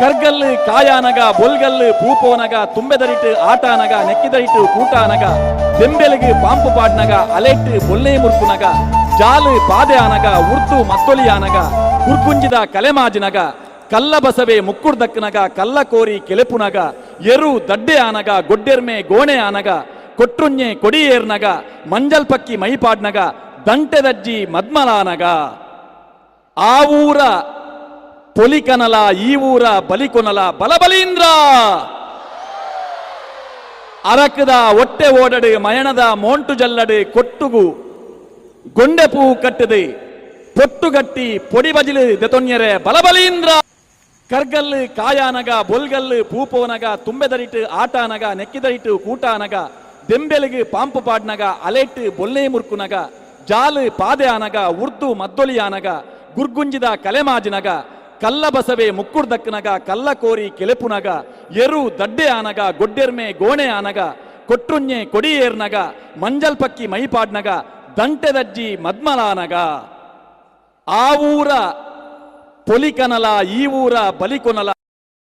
ಕರ್ಗಲ್ಲು ಕಾಯಾನಗ ಬೊಲ್ಗಲ್ಲು ಪೂಪೋನಗ ತುಂಬೆದರಿಟ್ಟು ಆಟಾನಗ ನೆಕ್ಕಿದರಿಟ್ಟು ಕೂಟಾನಗ ದೆಂಬೆಲಿಗೆ pump ಪಾಡ್ನಗ ಅಲೆಟ್ಟು ಬೊಲ್ಲೆ ಮುರ್ಕುನಗ ಜಾಲು ಪಾದೆ ಆನಗ ಉರ್ದು ಮತ್ತೊಲಿಯಾನಗ ಕುರ್ಕುಂಜಿದ ಕಲೆಮಾಜಿನಗ ಕಲ್ಲ ಬಸವೆ ಮುಕ್ಕುರ್ದಕ್ಕನಗ ಕಲ್ಲ ಕೋರಿ ಕೆಲೆಪುನಗ ಎರು ದಡ್ಡೆ ಆನಗ ಗೊಡ್ಡೆರ್ಮೆ ಗೋಣೆ ಆನಗ ಕೊಟ್ರುಂಜೆ ಕೊಡಿಯೇರ್ನಗ ಮಂಜಲ್ ಪಕ್ಕಿ ಮೈಪಾಡ್ನಗ ದಂಟೆದಜ್ಜಿ ಮದ್ಮಲಾನಗ ಆ ಊರ ಪೊಲಿಕನಲ ಈ ಊರ ಬಲಿಕೊನಲ ಬಲಬಲೀಂದ್ರ ಅರಕದ ಒಟ್ಟೆ ಓಡಡು ಮಯಣದ ಮೋಂಟು ಜಲ್ಲಡು ಕೊಟ್ಟುಗು ಗೊಂಡೆ ಪೂ ಕಟ್ಟದು ಪೊಟ್ಟುಗಟ್ಟಿ ಪೊಡಿ ಬಜಿಲು ದೆತೊನ್ಯರೆ ಬಲಬಲೀಂದ್ರ ಕರ್ಗಲ್ಲು ಕಾಯಾನಗ ಬೊಲ್ಗಲ್ಲು ಪೂಪೋನಗ ತುಂಬೆದರಿಟ್ಟು ಆಟಾನಗ ನೆಕ್ಕಿದರಿಟ್ಟು ಕೂಟಾನಗ ದೆಂಬೆಲಿಗೆ ಪಾಂಪು ಪಾಡ್ನಗ ಅಲೆಟ್ಟು ಬೊಲ್ಲೆ ಮುರ್ಕುನಗ ಜಾಲು ಪಾದೆ ಆನಗ ಉರ್ದು ಮದ್ದೊಲಿಯಾನಗ ಗುರ್ಗುಂಜಿದ ಕಲೆಮಾಜಿನಗ ಕಲ್ಲ ಬಸವೆ ಮುಕ್ಕುರ್ದಕ್ಕನಗ ಕಲ್ಲ ಕೋರಿ ಕೆಲೆಪುನಗ ಎರು ದಡ್ಡೆ ಆನಗ ಗೊಡ್ಡೆರ್ಮೆ ಗೋಣೆ ಆನಗ ಕೊಟ್ರುಂಜೆ ಕೊಡಿಯೇರ್ನಗ ಮಂಜಲ್ ಪಕ್ಕಿ ಮೈಪಾಡ್ನಗ ದಂಟೆದಜ್ಜಿ ಮದ್ಮಲಾನಗ ಆ ಊರ ಪೊಲಿಕನಲ ಈ ಊರ ಬಲಿಕೊನಲ